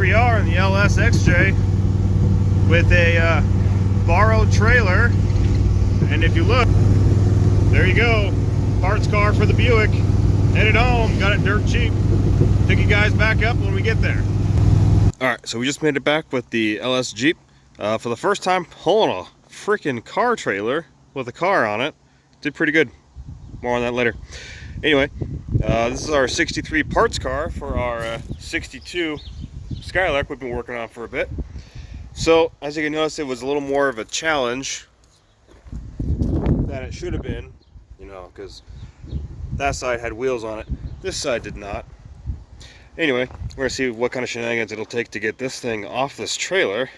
we are in the LSXJ with a borrowed trailer, and if you look, there you go, parts car for the Buick, headed home, got it dirt cheap. Pick you guys back up when we get there. Alright, so we just made it back with the LS Jeep. For the first time pulling a freaking car trailer with a car on it. Did pretty good. More on that later. Anyway, this is our 63 parts car for our 62 Skylark we've been working on for a bit. So, as you can notice, it was a little more of a challenge than it should have been, you know, because that side had wheels on it. This side did not. Anyway, we're going to see what kind of shenanigans it'll take to get this thing off this trailer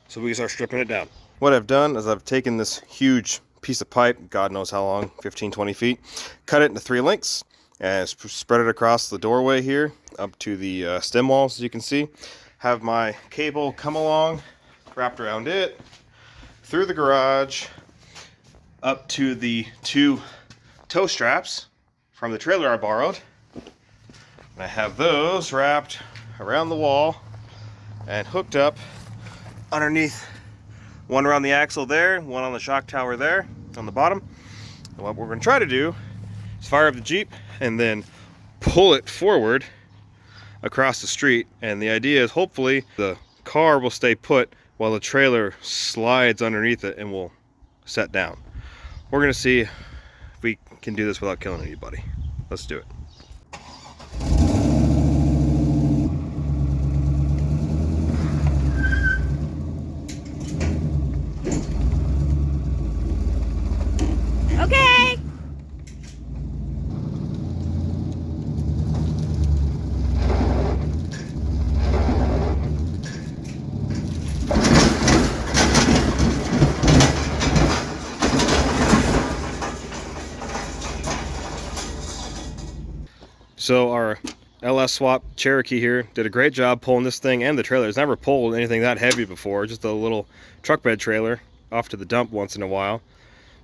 so we can start stripping it down. What I've done is I've taken this huge piece of pipe, God knows how long, 15-20 feet, cut it into 3 lengths, and spread it across the doorway here up to the stem walls, as you can see. Have my cable come along, wrapped around it, through the garage, up to the 2 tow straps from the trailer I borrowed. And I have those wrapped around the wall and hooked up underneath, one around the axle there, one on the shock tower there on the bottom. And what we're going to try to do is fire up the Jeep and then pull it forward across the street, and the idea is hopefully the car will stay put while the trailer slides underneath it and will set down. We're going to see if we can do this without killing anybody. Let's do it. Okay. So our LS swap Cherokee here did a great job pulling this thing and the trailer. It's never pulled anything that heavy before, just a little truck bed trailer off to the dump once in a while.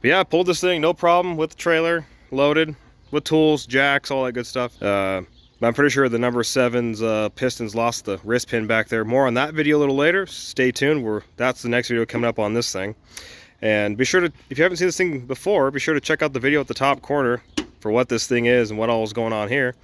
But yeah, I pulled this thing no problem with the trailer, loaded with tools, jacks, all that good stuff. I'm pretty sure the number 7's pistons lost the wrist pin back there. More on that video a little later. Stay tuned. That's the next video coming up on this thing. And be sure to, if you haven't seen this thing before, be sure to check out the video at the top corner for what this thing is and what all is going on here.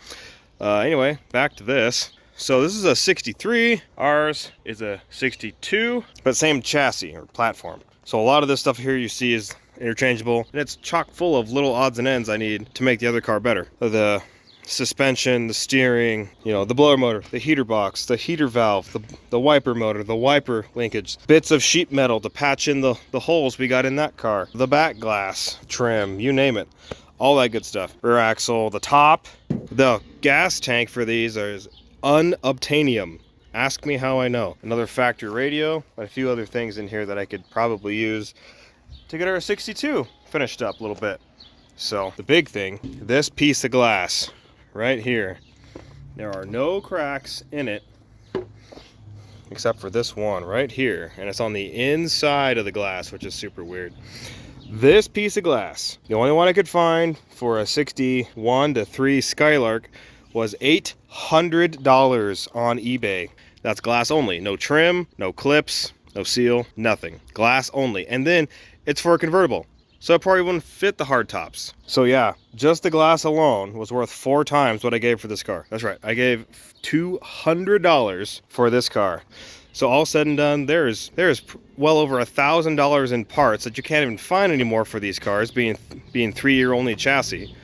Anyway, back to this. So this is a 63. Ours is a 62, but same chassis or platform. So a lot of this stuff here you see is interchangeable, and it's chock full of little odds and ends I need to make the other car better. The suspension, the steering, you know, the blower motor, the heater box, the heater valve, the wiper motor, the wiper linkage, bits of sheet metal to patch in the holes we got in that car, the back glass, trim, you name it, all that good stuff. Rear axle, the top, the gas tank for these is unobtainium. Ask me how I know. Another factory radio, and a few other things in here that I could probably use to get our 62 finished up a little bit. So the big thing, this piece of glass right here, there are no cracks in it except for this one right here, and it's on the inside of the glass, which is super weird. This piece of glass, the only one I could find for a 61 to 3 Skylark, was $800 on eBay. That's glass only, no trim, no clips, no seal, nothing. Glass only. And then it's for a convertible, so it probably wouldn't fit the hard tops. So yeah, just the glass alone was worth 4 times what I gave for this car. That's right, I gave $200 for this car. So all said and done, there's well over $1,000 in parts that you can't even find anymore for these cars, being 3-year only chassis.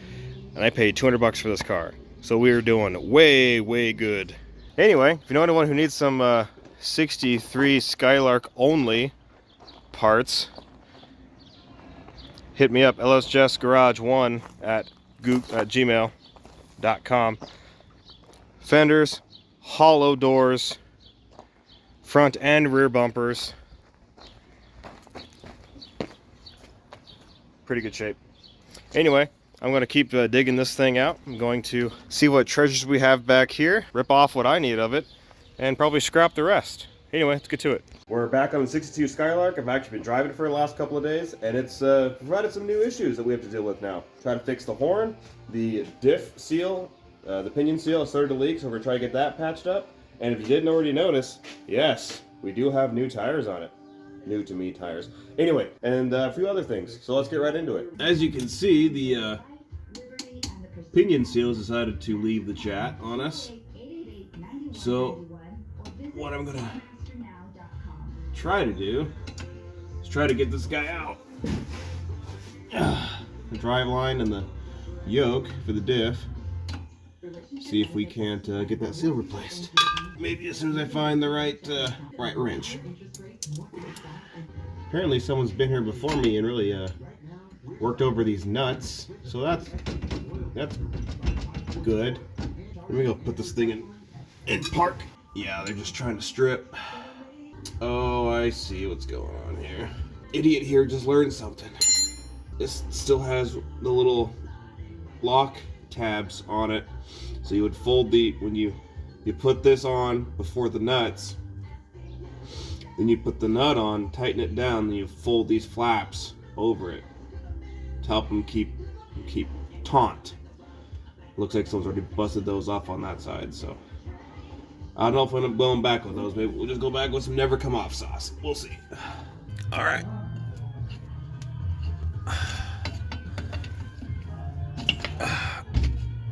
And I paid $200 for this car. So we're doing way good. Anyway, if you know anyone who needs some 63 Skylark only parts, hit me up, LSJessGarage1 at gmail.com. Fenders, hollow doors, front and rear bumpers. Pretty good shape. Anyway, I'm going to keep digging this thing out. I'm going to see what treasures we have back here, rip off what I need of it, and probably scrap the rest. Anyway, let's get to it. We're back on the 62 Skylark. I've actually been driving it for the last couple of days, and it's provided some new issues that we have to deal with now. Trying to fix the horn, the diff seal, the pinion seal has started to leak, so we're going to try to get that patched up. And if you didn't already notice, yes, we do have new tires on it. New to me tires. Anyway, and a few other things. So let's get right into it. As you can see, the pinion seals decided to leave the chat on us. So what I'm gonna try to do is try to get this guy out. The driveline and the yoke for the diff. See if we can't get that seal replaced. Maybe as soon as I find the right wrench. Apparently someone's been here before me and really worked over these nuts, so that's good. Let me go put this thing in park. Yeah, they're just trying to strip. Oh, I see what's going on here. Idiot here just learned something. This still has the little lock tabs on it, so you would fold when you put this on before the nuts, then you put the nut on, tighten it down, then you fold these flaps over it to help them keep taut. Looks like someone's already busted those off on that side, so I don't know if I'm gonna go back with those. Maybe we'll just go back with some never come off sauce. We'll see. All right.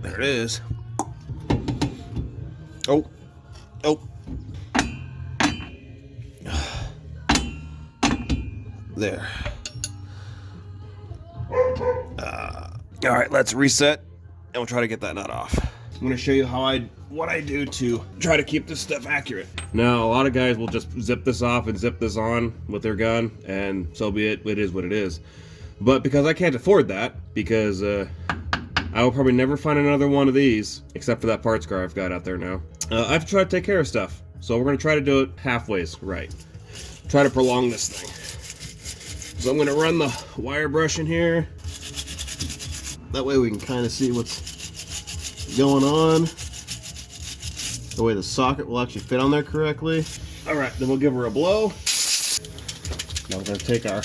There it is. Oh. There. All right, let's reset, and we'll try to get that nut off. I'm going to show you what I do to try to keep this stuff accurate. Now, a lot of guys will just zip this off and zip this on with their gun, and so be it. It is what it is. But because I can't afford that, because I will probably never find another one of these, except for that parts car I've got out there now. I have to try to take care of stuff. So we're going to try to do it halfways right. Try to prolong this thing. So I'm going to run the wire brush in here. That way we can kind of see what's going on. The way the socket will actually fit on there correctly. Alright, then we'll give her a blow. Now we're going to take our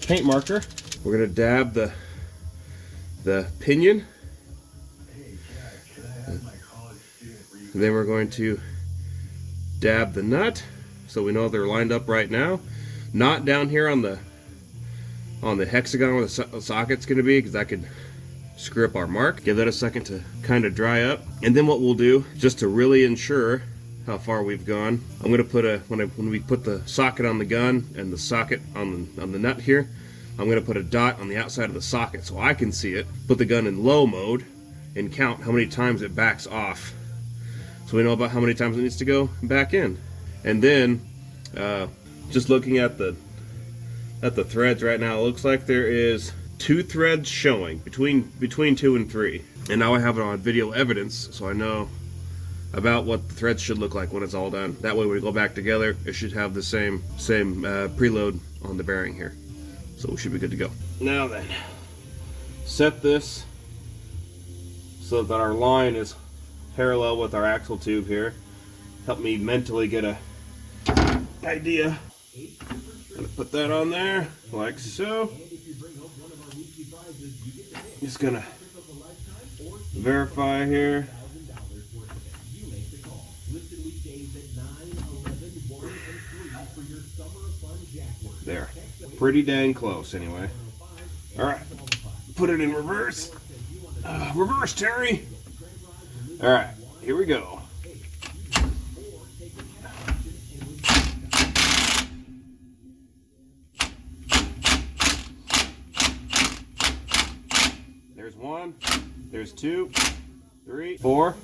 paint marker. We're going to dab the pinion. And then we're going to dab the nut so we know they're lined up right now. Not down here on the hexagon where the socket's going to be, because that could screw up our mark. Give that a second to kind of dry up. And then what we'll do, just to really ensure how far we've gone, I'm going to put when we put the socket on the gun and the socket on the nut here, I'm going to put a dot on the outside of the socket so I can see it. Put the gun in low mode and count how many times it backs off, so we know about how many times it needs to go back in. And then just looking at the threads right now, it looks like there is 2 threads showing between 2 and 3. And now I have it on video evidence, so I know about what the threads should look like when it's all done. That way when we go back together, it should have the same preload on the bearing here. So we should be good to go. Now then, set this so that our line is parallel with our axle tube here. Help me mentally get a idea. I'm gonna put that on there like so. Just gonna verify here. There. Pretty dang close anyway. Alright. Put it in reverse. Reverse, Terry. Alright. Here we go. There's 1. There's 2. 3. 4.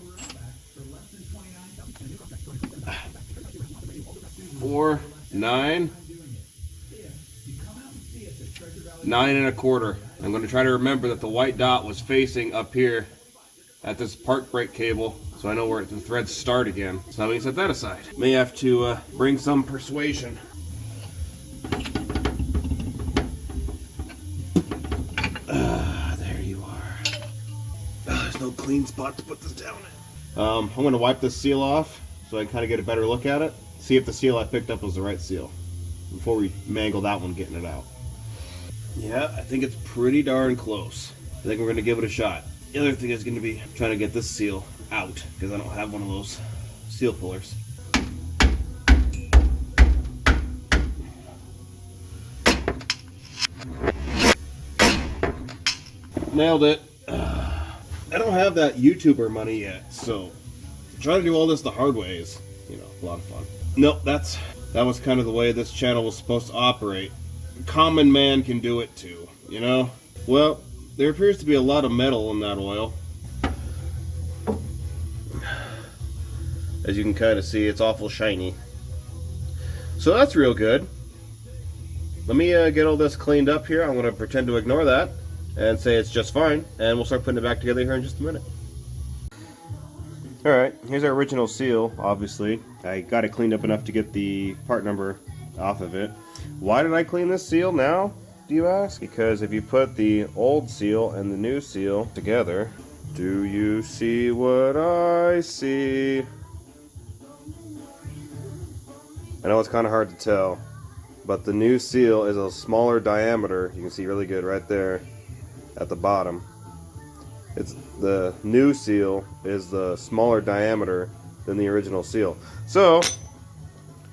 4. 9. 9 1/4. I'm going to try to remember that the white dot was facing up here at this park brake cable, so I know where the threads start again. So I'm going to set that aside. May have to bring some persuasion. There you are. There's no clean spot to put this down in. I'm going to wipe this seal off so I can kind of get a better look at it. See if the seal I picked up was the right seal before we mangle that one getting it out. Yeah, I think it's pretty darn close. I think we're going to give it a shot. The other thing is going to be trying to get this seal out, because I don't have one of those seal pullers. Nailed it. I don't have that YouTuber money yet, so trying to do all this the hard way is, you know, a lot of fun. Nope, that was kind of the way this channel was supposed to operate. Common man can do it too, you know? Well, there appears to be a lot of metal in that oil. As you can kind of see, it's awful shiny. So that's real good. Let me get all this cleaned up here. I'm going to pretend to ignore that and say it's just fine, and we'll start putting it back together here in just a minute. Alright, here's our original seal, obviously. I got it cleaned up enough to get the part number off of it. Why did I clean this seal now, do you ask? Because if you put the old seal and the new seal together, do you see what I see? I know it's kind of hard to tell, but the new seal is a smaller diameter. You can see really good right there at the bottom. It's the new seal is the smaller diameter than the original seal. So,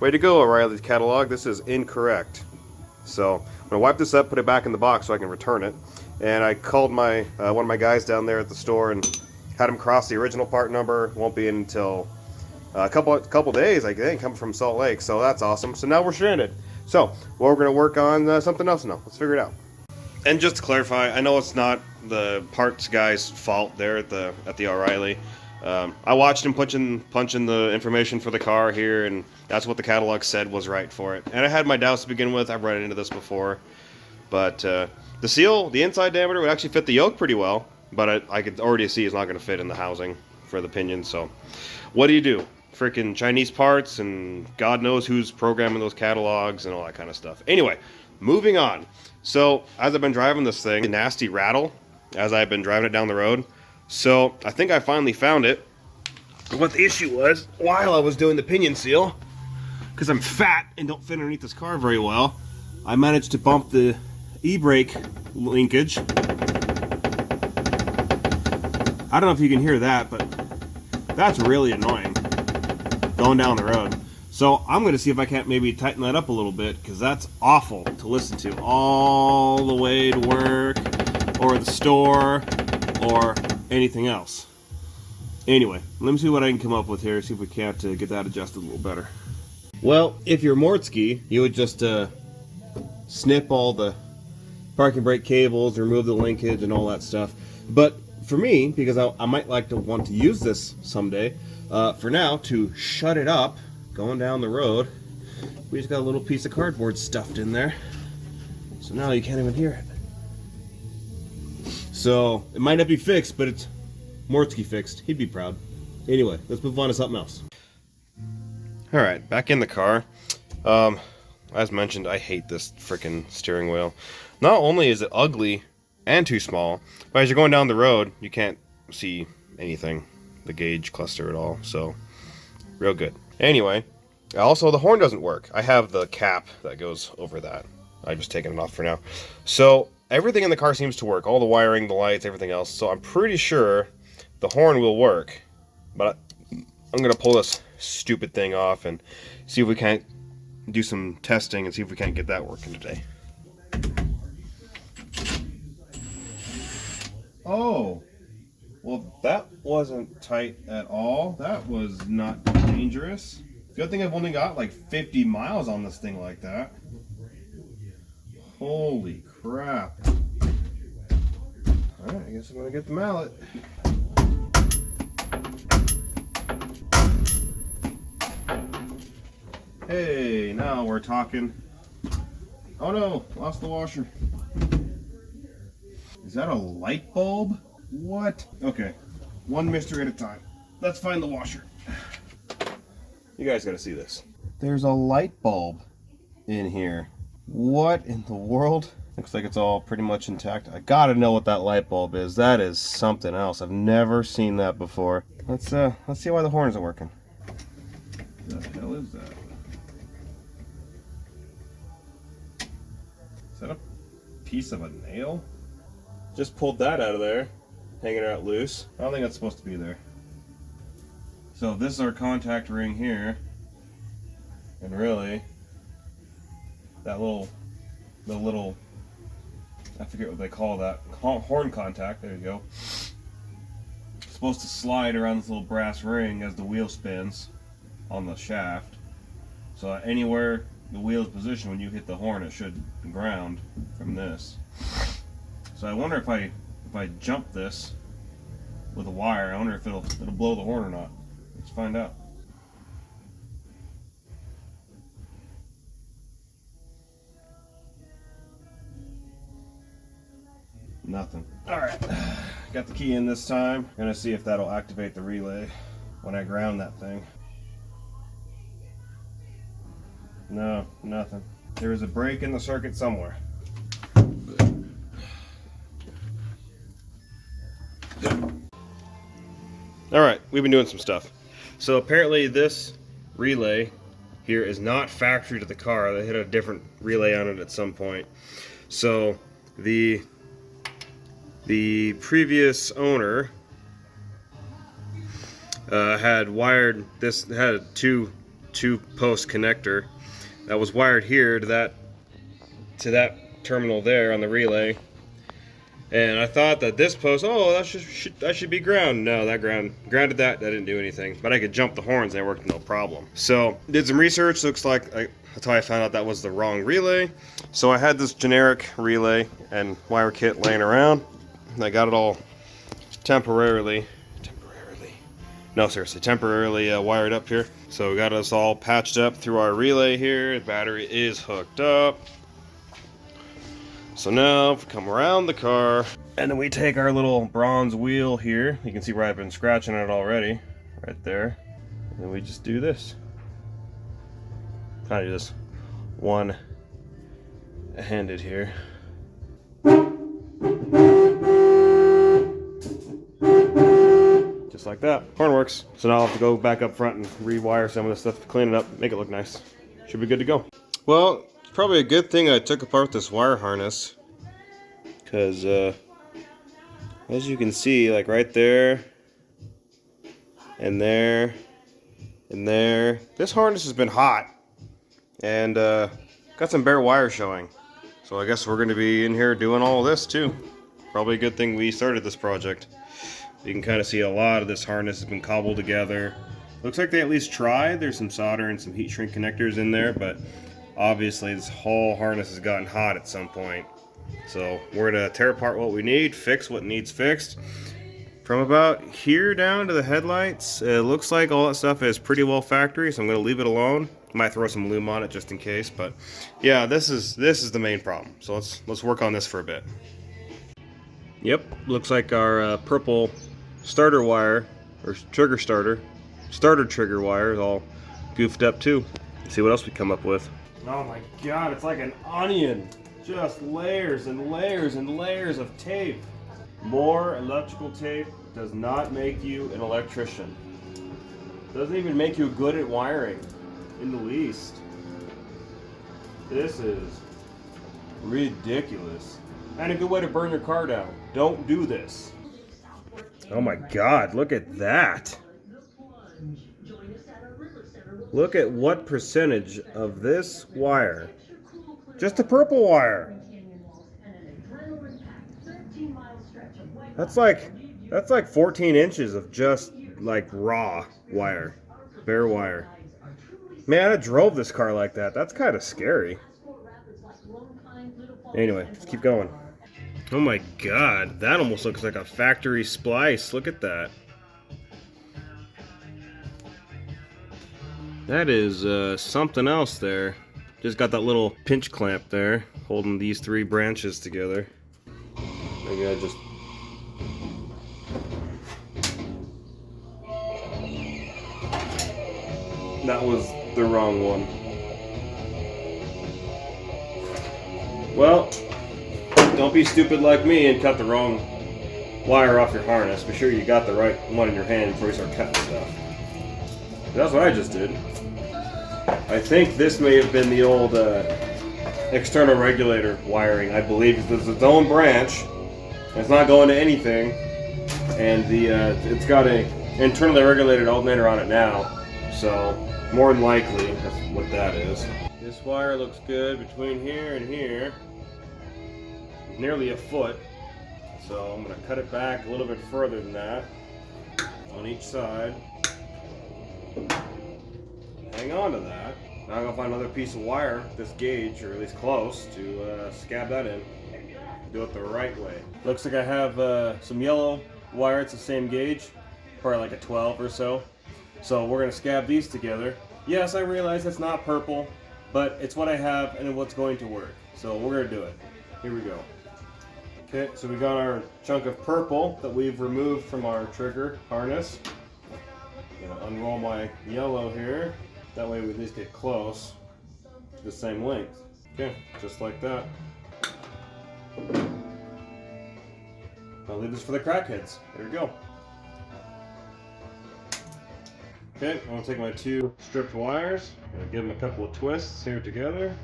way to go, O'Reilly's catalog. This is incorrect. So, I'm gonna wipe this up, put it back in the box so I can return it. And I called my one of my guys down there at the store and had him cross the original part number. Won't be in until a couple days, I think, coming from Salt Lake. So that's awesome. So now we're stranded. So, well, we're gonna work on something else now. Let's figure it out. And just to clarify, I know it's not the parts guy's fault there at the O'Reilly. I watched him punch in the information for the car here, and that's what the catalog said was right for it. And I had my doubts to begin with. I've run into this before, but the seal, the inside diameter would actually fit the yoke pretty well, but I could already see it's not going to fit in the housing for the pinion. So, what do? Freaking Chinese parts, and God knows who's programming those catalogs and all that kind of stuff. Anyway, moving on. So, as I've been driving this thing, a nasty rattle as I've been driving it down the road. So, I think I finally found it. What the issue was, while I was doing the pinion seal, because I'm fat and don't fit underneath this car very well, I managed to bump the e-brake linkage. I don't know if you can hear that, but that's really annoying going down the road. So I'm going to see if I can't maybe tighten that up a little bit, because that's awful to listen to all the way to work or the store or anything else. Anyway, let me see what I can come up with here, see if we can't get that adjusted a little better. Well, if you're Mortsky, you would just snip all the parking brake cables, remove the linkage and all that stuff. But for me, because I might like to want to use this someday, for now, to shut it up going down the road, we just got a little piece of cardboard stuffed in there. So now you can't even hear it. So it might not be fixed, but it's Mortsky fixed. He'd be proud. Anyway, let's move on to something else. Alright, back in the car. As mentioned, I hate this frickin' steering wheel. Not only is it ugly and too small, but as you're going down the road, you can't see anything, the gauge cluster at all, so real good. Anyway, also the horn doesn't work. I have the cap that goes over that. I'm just taking it off for now. So everything in the car seems to work. All the wiring, the lights, everything else. So I'm pretty sure the horn will work. But I'm going to pull this stupid thing off and see if we can't do some testing and see if we can't get that working today. Oh, well, that wasn't tight at all. That was not dangerous. Good thing I've only got like 50 miles on this thing like that. Holy crap. Alright, I guess I'm gonna get the mallet. Hey, now we're talking. Oh no, lost the washer. Is that a light bulb? What? Okay, one mystery at a time. Let's find the washer. You guys gotta see this. There's a light bulb in here. What in the world? Looks like it's all pretty much intact. I gotta know what that light bulb is. That is something else. I've never seen that before. Let's see why the horn isn't working. What the hell is that? Is that a piece of a nail? Just pulled that out of there, hanging out loose. I don't think that's supposed to be there. So this is our contact ring here, and really, that the little, I forget what they call that, horn contact, there you go. It's supposed to slide around this little brass ring as the wheel spins on the shaft. So anywhere the wheel is positioned when you hit the horn, it should ground from this. So I wonder if I jump this with a wire, I wonder if it'll blow the horn or not. Let's find out. Nothing. Alright, got the key in this time. Gonna see if that'll activate the relay when I ground that thing. No, nothing. There's a break in the circuit somewhere. Alright, we've been doing some stuff. So apparently this relay here is not factory to the car. They hit a different relay on it at some point. So the previous owner had wired this, had a two post connector that was wired here to that terminal there on the relay. And I thought that this post, oh, that should be ground. No, that grounded that didn't do anything. But I could jump the horns and it worked no problem. So did some research. Looks like that's how I found out that was the wrong relay. So I had this generic relay and wire kit laying around. And I got it all temporarily wired up here. So we got us all patched up through our relay here. The battery is hooked up. So now, if we come around the car, and then we take our little bronze wheel here. You can see where I've been scratching it already, right there. And then we just do this. Kind of just one-handed here. Just like that. Horn works. So now I'll have to go back up front and rewire some of this stuff to clean it up, make it look nice. Should be good to go. Well, probably a good thing I took apart this wire harness, because as you can see, like right there and there and there, this harness has been hot and got some bare wire showing. So I guess we're going to be in here doing all of this too. Probably a good thing we started this project. You can kind of see a lot of this harness has been cobbled together. Looks like they at least tried. There's some solder and some heat shrink connectors in there, but obviously this whole harness has gotten hot at some point. So we're going to tear apart what we need, fix what needs fixed. From about here down to the headlights, it looks like all that stuff is pretty well factory, so I'm going to leave it alone. Might throw some lume on it just in case, but yeah, this is the main problem. So let's work on this for a bit. Yep, looks like our purple starter wire, or trigger starter trigger wire is all goofed up too. Let's see what else we come up with. Oh my god, it's like an onion. Just layers and layers and layers of tape. More electrical tape does not make you an electrician. Doesn't even make you good at wiring in the least. This is ridiculous. And a good way to burn your car down. Don't do this. Oh my god, look at that. Look at what percentage of this wire, just the purple wire. That's like 14 inches of just like raw wire, bare wire. Man, I drove this car like that. That's kind of scary. Anyway, let's keep going. Oh my god, that almost looks like a factory splice. Look at that. That is something else there. Just got that little pinch clamp there, holding these three branches together. Maybe I just... That was the wrong one. Well, don't be stupid like me and cut the wrong wire off your harness. Be sure you got the right one in your hand before you start cutting stuff. That's what I just did. I think this may have been the old external regulator wiring. I believe it's its own branch. It's not going to anything, and it's got a internally regulated alternator on it now, so more than likely that's what that is. This wire looks good between here and here, nearly a foot, so I'm going to cut it back a little bit further than that on each side. Hang on to that. Now I'm going to find another piece of wire, this gauge, or at least close, to scab that in. Do it the right way. Looks like I have some yellow wire. It's the same gauge, probably like a 12 or so. So we're gonna scab these together. Yes, I realize it's not purple, but it's what I have and what's going to work. So we're gonna do it. Here we go. Okay, so we got our chunk of purple that we've removed from our trigger harness. I'm gonna unroll my yellow here. That way we at least get close to the same length. Okay, just like that. I'll leave this for the crackheads. There we go. Okay, I'm going to take my two stripped wires. I'm going to give them a couple of twists here together.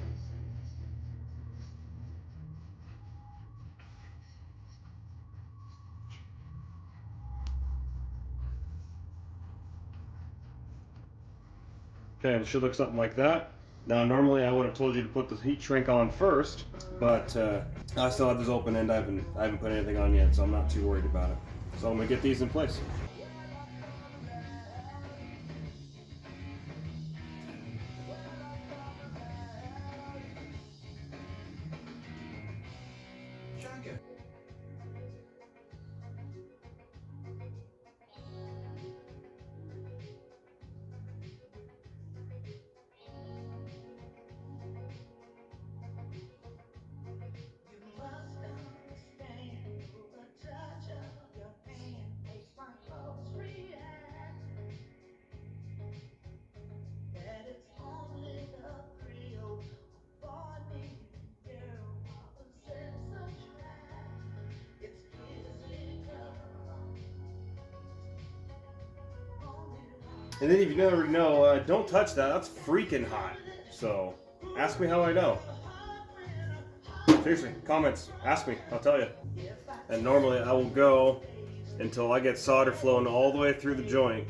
Okay, it should look something like that. Now, normally I would have told you to put the heat shrink on first, but I still have this open end. I haven't put anything on yet, so I'm not too worried about it. So I'm going to get these in place. And then if you never know, don't touch that. That's freaking hot. So, ask me how I know. Seriously, comments. Ask me. I'll tell you. And normally I will go until I get solder flowing all the way through the joint.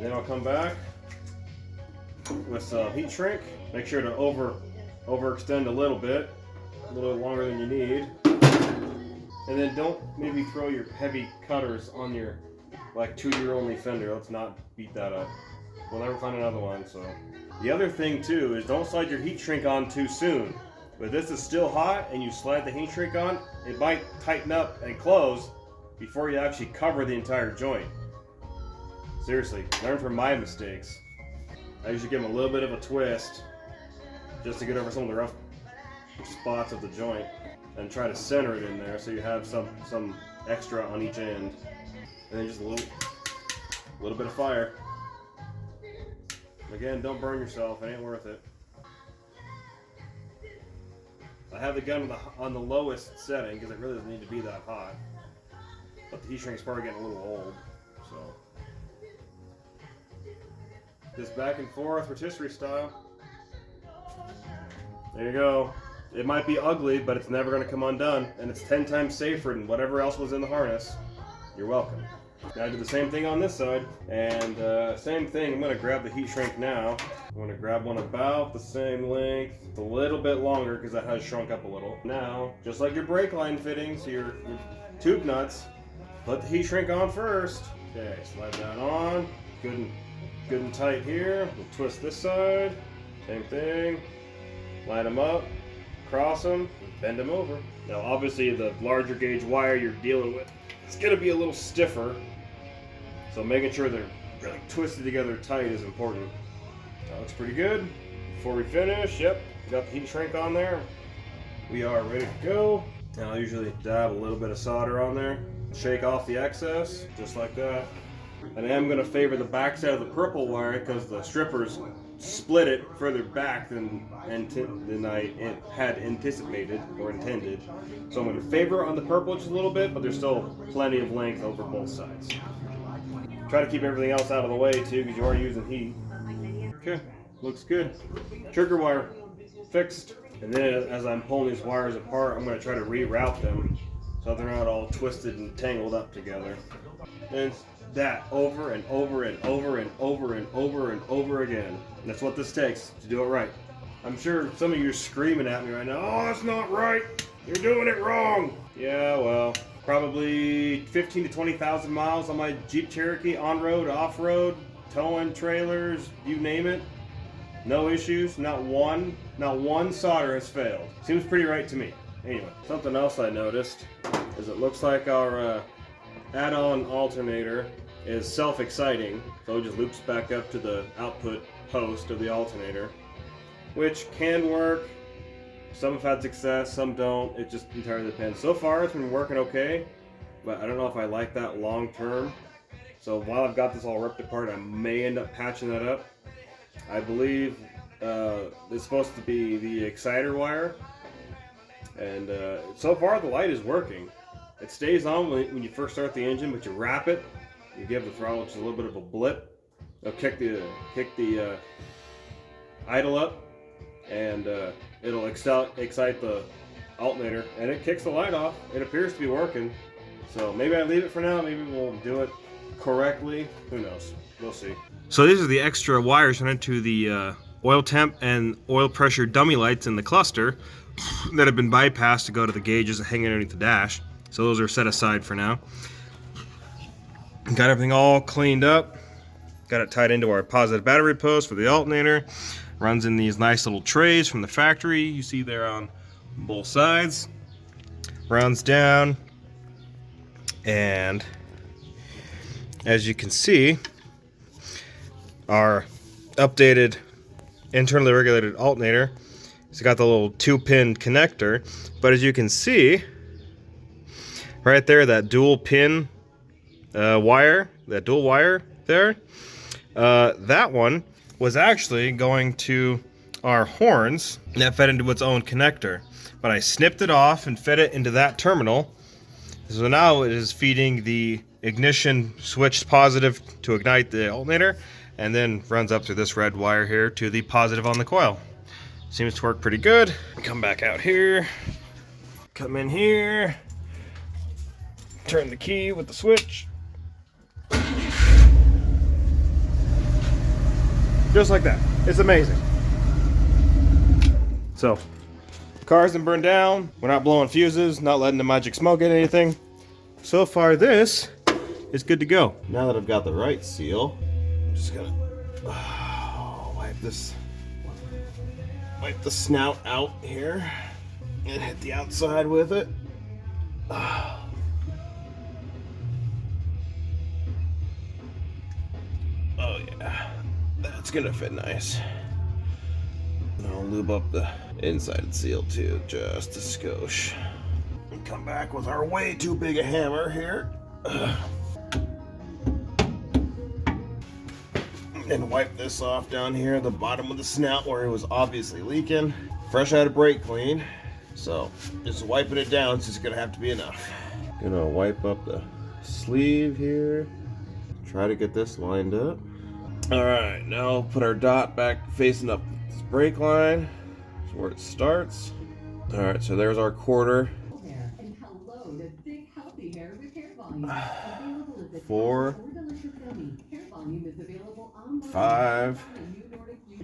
Then I'll come back with some heat shrink. Make sure to overextend a little bit longer than you need. And then don't maybe throw your heavy cutters on your like 2-year only fender. Let's not beat that up. We'll never find another one. So the other thing too is don't slide your heat shrink on too soon. But this is still hot and you slide the heat shrink on, it might tighten up and close before you actually cover the entire joint. Seriously, learn from my mistakes. I usually give them a little bit of a twist just to get over some of the rough spots of the joint and try to center it in there so you have some extra on each end. And then just a little bit of fire. Again, don't burn yourself, it ain't worth it. I have the gun on the lowest setting because it really doesn't need to be that hot. But the heat shrink's probably getting a little old, so. Just back and forth, rotisserie style. There you go. It might be ugly, but it's never going to come undone, and it's 10 times safer than whatever else was in the harness. You're welcome. Now I do the same thing on this side, and same thing. I'm going to grab the heat shrink now. I'm going to grab one about the same length, a little bit longer because that has shrunk up a little. Now, just like your brake line fittings, your tube nuts, put the heat shrink on first. Okay, slide that on. Good and tight here. We'll twist this side. Same thing. Line them up, cross them, bend them over. Now obviously the larger gauge wire you're dealing with, it's going to be a little stiffer. So making sure they're really twisted together tight is important. That looks pretty good. Before we finish, yep, we got the heat shrink on there. We are ready to go. Now I usually dab a little bit of solder on there. Shake off the excess, just like that. And I am going to favor the back side of the purple wire because the strippers split it further back than I had anticipated or intended. So I'm going to favor on the purple just a little bit, but there's still plenty of length over both sides. Try to keep everything else out of the way too because you are using heat. Okay, looks good. Trigger wire fixed. And then as I'm pulling these wires apart, I'm going to try to reroute them so they're not all twisted and tangled up together. And that over and over and over and over and over and over again. And that's what this takes to do it right. I'm sure some of you are screaming at me right now, oh, that's not right. You're doing it wrong. Yeah, well, probably 15 to 20,000 miles on my Jeep Cherokee, on-road, off-road, towing trailers, you name it. No issues, not one solder has failed. Seems pretty right to me. Anyway, something else I noticed is it looks like our add-on alternator is self-exciting, so it just loops back up to the output post of the alternator, which can work. Some have had success, some don't. It just entirely depends. So far, it's been working okay, but I don't know if I like that long term. So while I've got this all ripped apart, I may end up patching that up. I believe it's supposed to be the exciter wire, and so far the light is working. It stays on when you first start the engine, but you wrap it, you give the throttle just a little bit of a blip. It'll kick the idle up, and it'll excite the alternator, and it kicks the light off. It appears to be working. So maybe I leave it for now. Maybe we'll do it correctly. Who knows? We'll see. So these are the extra wires running to the oil temp and oil pressure dummy lights in the cluster that have been bypassed to go to the gauges hanging underneath the dash. So those are set aside for now. Got everything all cleaned up. Got it tied into our positive battery post for the alternator. Runs in these nice little trays from the factory. You see there on both sides. Runs down. And as you can see, our updated internally regulated alternator, it's got the little 2-pin connector, but as you can see right there, that dual pin wire, that dual wire there, that one was actually going to our horns that fed into its own connector, but I snipped it off and fed it into that terminal. So now it is feeding the ignition switch positive to ignite the alternator, and then runs up through this red wire here to the positive on the coil. Seems to work pretty good. Come back out here, come in here, turn the key with the switch. Just like that. It's amazing. So, car hasn't burned down. We're not blowing fuses, not letting the magic smoke get anything. So far, this is good to go. Now that I've got the right seal, I'm just gonna wipe the snout out here and hit the outside with it. Oh yeah, that's gonna fit nice. And I'll lube up the inside seal too, just a skosh. And come back with our way too big a hammer here. And wipe this off down here at the bottom of the snout where it was obviously leaking. Fresh out of brake clean. So just wiping it down is just gonna have to be enough. Gonna wipe up the sleeve here. Try to get this lined up. All right, now put our dot back facing up this brake line. That's where it starts. All right, so there's our quarter. 4, 5.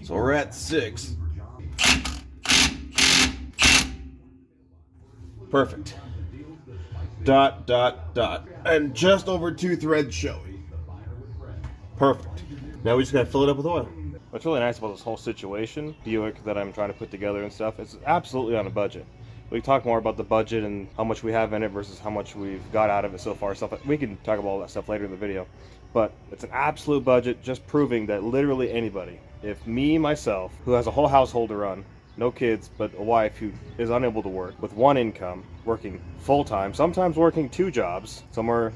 So we're at 6. Perfect. Dot, dot, dot. And just over 2 threads showing. Perfect. Now we just gotta fill it up with oil. What's really nice about this whole situation, Buick that I'm trying to put together and stuff, it's absolutely on a budget. We talk more about the budget and how much we have in it versus how much we've got out of it so far. Stuff we can talk about all that stuff later in the video, but it's an absolute budget, just proving that literally anybody, if me myself, who has a whole household to run, no kids, but a wife who is unable to work with one income, working full-time, sometimes working 2 jobs, somewhere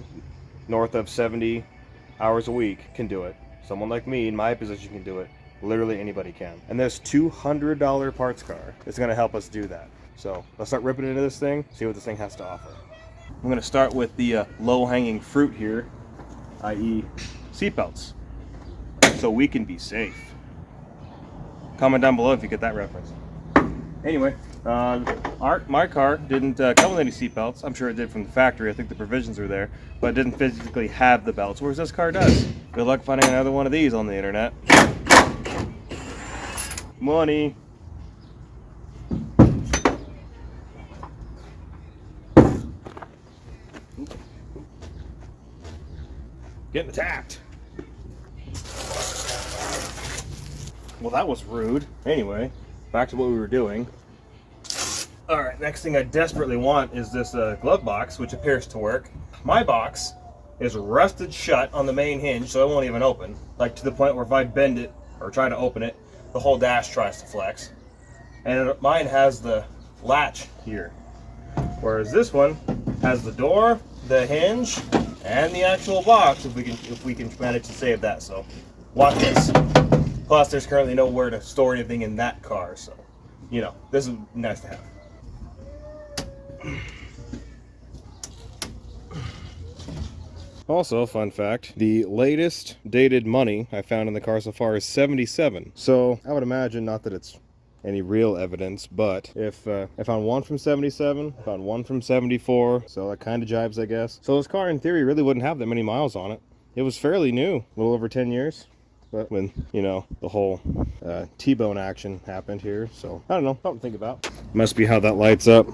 north of 70 hours a week, can do it. Someone like me in my position can do it. Literally anybody can. And this $200 parts car is going to help us do that. So let's start ripping into this thing, see what this thing has to offer. I'm going to start with the low-hanging fruit here, i.e. seatbelts, so we can be safe. Comment down below if you get that reference. Anyway, my car didn't come with any seat belts. I'm sure it did from the factory. I think the provisions were there, but it didn't physically have the belts, whereas this car does. Good luck finding another one of these on the internet. Money. Getting attacked. Well, that was rude. Anyway, back to what we were doing. All right, next thing I desperately want is this glove box, which appears to work. My box is rusted shut on the main hinge, so it won't even open. Like, to the point where if I bend it or try to open it, the whole dash tries to flex. And mine has the latch here, whereas this one has the door, the hinge, and the actual box, if we can manage to save that. So watch this. Plus, there's currently nowhere to store anything in that car, so you know, this is nice to have. Also, fun fact, the latest dated money I found in the car so far is 77. So I would imagine, not that it's any real evidence, but if I found one from 77, found one from 74, so that kind of jives, I guess. So this car, in theory, really wouldn't have that many miles on it. It was fairly new, a little over 10 years. But when, you know, the whole T-bone action happened here, so I don't know, something to think about. Must be how that lights up.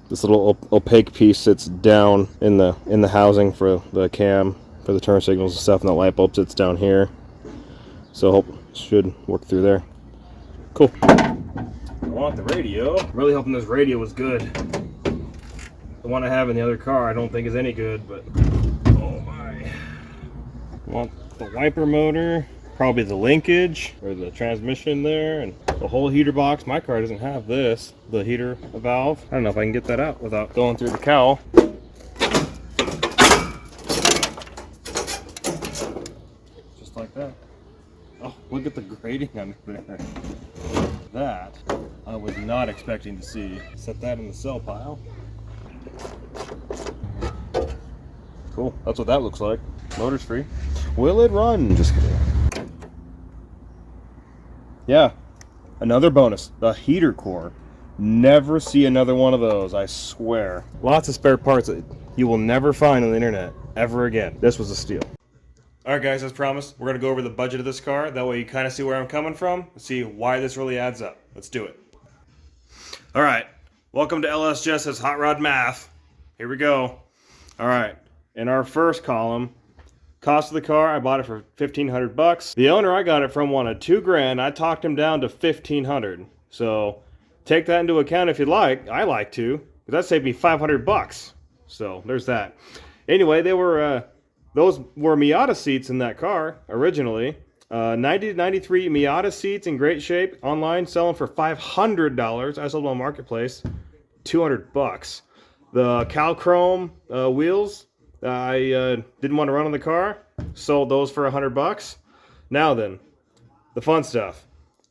This little opaque piece sits down in the housing for the cam, for the turn signals and stuff, and the light bulb sits down here. So hope should work through there. Cool. I want the radio. I'm really hoping this radio was good. The one I have in the other car I don't think is any good, but oh my. I want the wiper motor. Probably the linkage or the transmission there, and the whole heater box. My car doesn't have this, the heater valve. I don't know if I can get that out without going through the cowl. Just like that. Oh, look at the grating under there. That I was not expecting to see. Set that in the cell pile. Cool, that's what that looks like. Motor's free. Will it run? Just kidding. Yeah, another bonus, the heater core. Never see another one of those, I swear. Lots of spare parts that you will never find on the internet ever again. This was a steal. All right, guys, as promised, we're going to go over the budget of this car. That way you kind of see where I'm coming from and see why this really adds up. Let's do it. All right, welcome to LSJess's Hot Rod Math. Here we go. All right, in our first column, cost of the car, I bought it for $1,500. The owner I got it from wanted $2 grand. I talked him down to $1,500. So take that into account if you'd like. I like to, but that saved me $500. So there's that. Anyway, they were those were Miata seats in that car originally. 90 to 93 Miata seats in great shape. Online selling for $500. I sold them on Marketplace, $200. The Calchrome wheels. I didn't want to run on the car, sold those for $100. Now then, the fun stuff.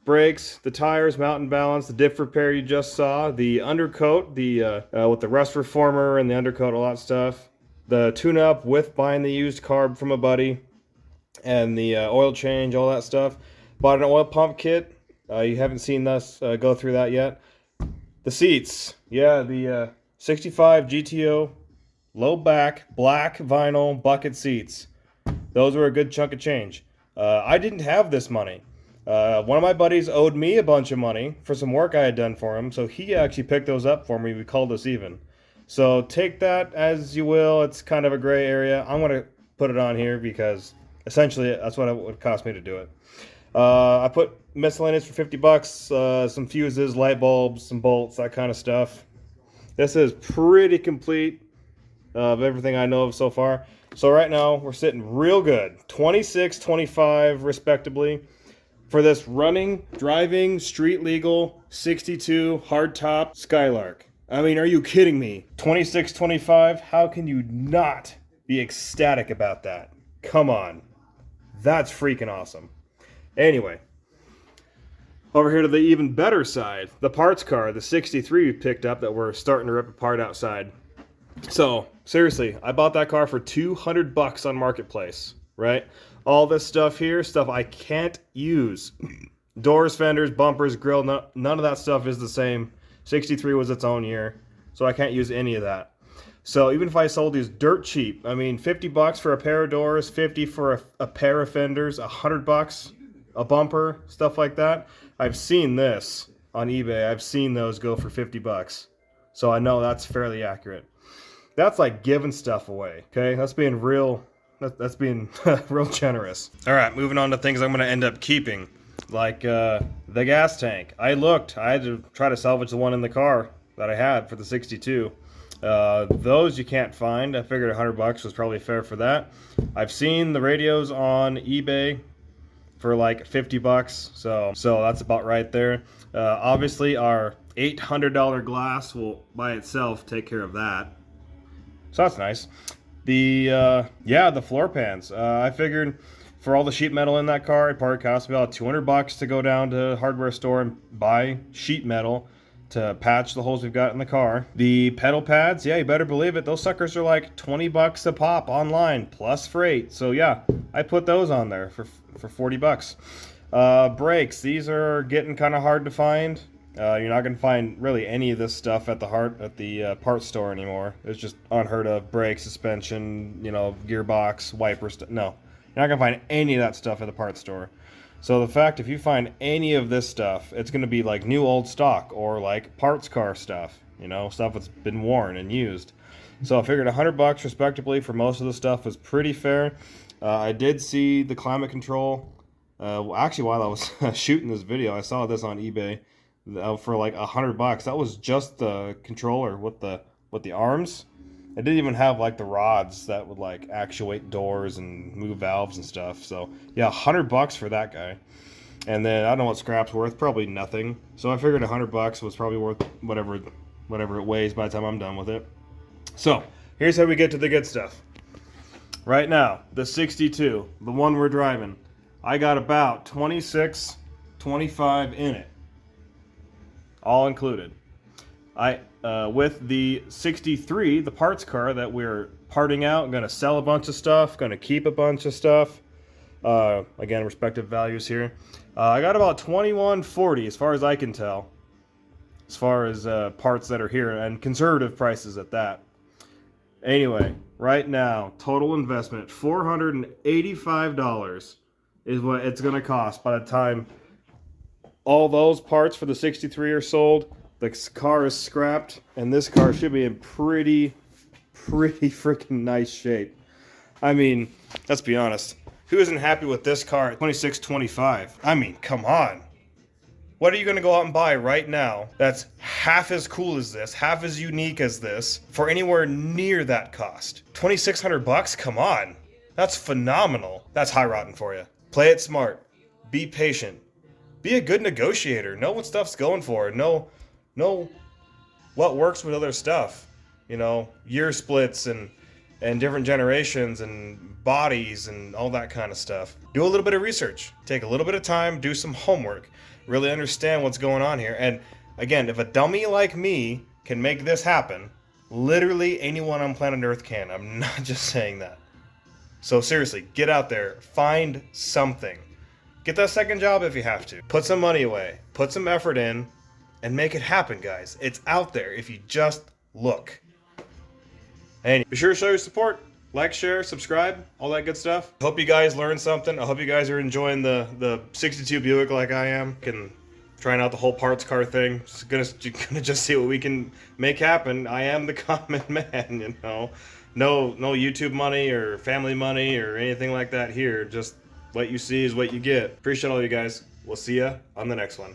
Brakes, the tires, mountain balance, the diff repair you just saw, the undercoat, the with the rust reformer and the undercoat, all that stuff. The tune-up with buying the used carb from a buddy, and the oil change, all that stuff. Bought an oil pump kit. You haven't seen us go through that yet. The seats, yeah, the 65 GTO. Low back, black vinyl bucket seats. Those were a good chunk of change. I didn't have this money. One of my buddies owed me a bunch of money for some work I had done for him, so he actually picked those up for me. We called us even. So take that as you will. It's kind of a gray area. I'm going to put it on here because essentially that's what it would cost me to do it. I put miscellaneous for $50, some fuses, light bulbs, some bolts, that kind of stuff. This is pretty complete of everything I know of so far. So right now we're sitting real good, 26, 25 respectively for this running, driving, street legal 62 hardtop Skylark. I mean, are you kidding me? 26, 25, how can you not be ecstatic about that? Come on, that's freaking awesome. Anyway, over here to the even better side, the parts car, the 63 we picked up that we're starting to rip apart outside. So, seriously, I bought that car for $200 on Marketplace, right? All this stuff here, stuff I can't use. Doors, fenders, bumpers, grill, none of that stuff is the same. 63 was its own year, so I can't use any of that. So even if I sold these dirt cheap, I mean, 50 bucks for a pair of doors, 50 for a pair of fenders, 100 bucks a bumper, stuff like that. I've seen this on eBay. I've seen those go for 50 bucks. So I know that's fairly accurate. That's like giving stuff away, okay? That's being real, that's being real generous. All right, moving on to things I'm gonna end up keeping. Like the gas tank. I had to try to salvage the one in the car that I had for the 62. Those you can't find. I figured 100 bucks was probably fair for that. I've seen the radios on eBay for like 50 bucks, so that's about right there. Obviously our $800 glass will by itself take care of that, so that's nice. The the floor pans, I figured for all the sheet metal in that car, it probably cost me about 200 bucks to go down to a hardware store and buy sheet metal to patch the holes we've got in the car. The pedal pads, yeah, you better believe it, those suckers are like 20 bucks a pop online plus freight. So yeah, I put those on there for 40 bucks. Brakes, these are getting kind of hard to find. You're not going to find really any of this stuff at the parts store anymore. It's just unheard of. Brake, suspension, you know, gearbox, wipers. No, you're not going to find any of that stuff at the parts store. So the fact, if you find any of this stuff, it's going to be like new old stock or like parts car stuff, you know, stuff that's been worn and used. So I figured 100 bucks respectively for most of the stuff was pretty fair. I did see the climate control. Actually, while I was shooting this video, I saw this on eBay for like 100 bucks. That was just the controller with the arms. It didn't even have like the rods that would like actuate doors and move valves and stuff. So yeah, 100 bucks for that guy. And then I don't know what scrap's worth, probably nothing. So I figured 100 bucks was probably worth whatever it weighs by the time I'm done with it. So here's how we get to the good stuff. Right now, the 62, the one we're driving, I got about 26, 25 in it, all included. With the 63, the parts car that we're parting out, I'm going to sell a bunch of stuff, going to keep a bunch of stuff. Again, respective values here. I got about 2140 as far as I can tell, as far as parts that are here, and conservative prices at that. Anyway, right now, total investment, $485 is what it's going to cost by the time all those parts for the 63 are sold. The car is scrapped, and this car should be in pretty freaking nice shape. I mean, let's be honest. Who isn't happy with this car at $26.25? I mean, come on. What are you going to go out and buy right now that's half as cool as this, half as unique as this, for anywhere near that cost? 2,600 bucks? Come on. That's phenomenal. That's high rotten for you. Play it smart. Be patient. Be a good negotiator. Know what stuff's going for. Know what works with other stuff. You know, year splits and different generations and bodies and all that kind of stuff. Do a little bit of research. Take a little bit of time. Do some homework. Really understand what's going on here. And again, if a dummy like me can make this happen, literally anyone on planet Earth can. I'm not just saying that. So seriously, get out there. Find something. Get that second job if you have to. Put some money away. Put some effort in. And make it happen, guys. It's out there if you just look. And be sure to show your support. Like, share, subscribe, all that good stuff. Hope you guys learned something. I hope you guys are enjoying the 62 Buick like I am. Trying out the whole parts car thing. Just gonna just see what we can make happen. I am the common man, you know. No YouTube money or family money or anything like that here. Just what you see is what you get. Appreciate all you guys. We'll see ya on the next one.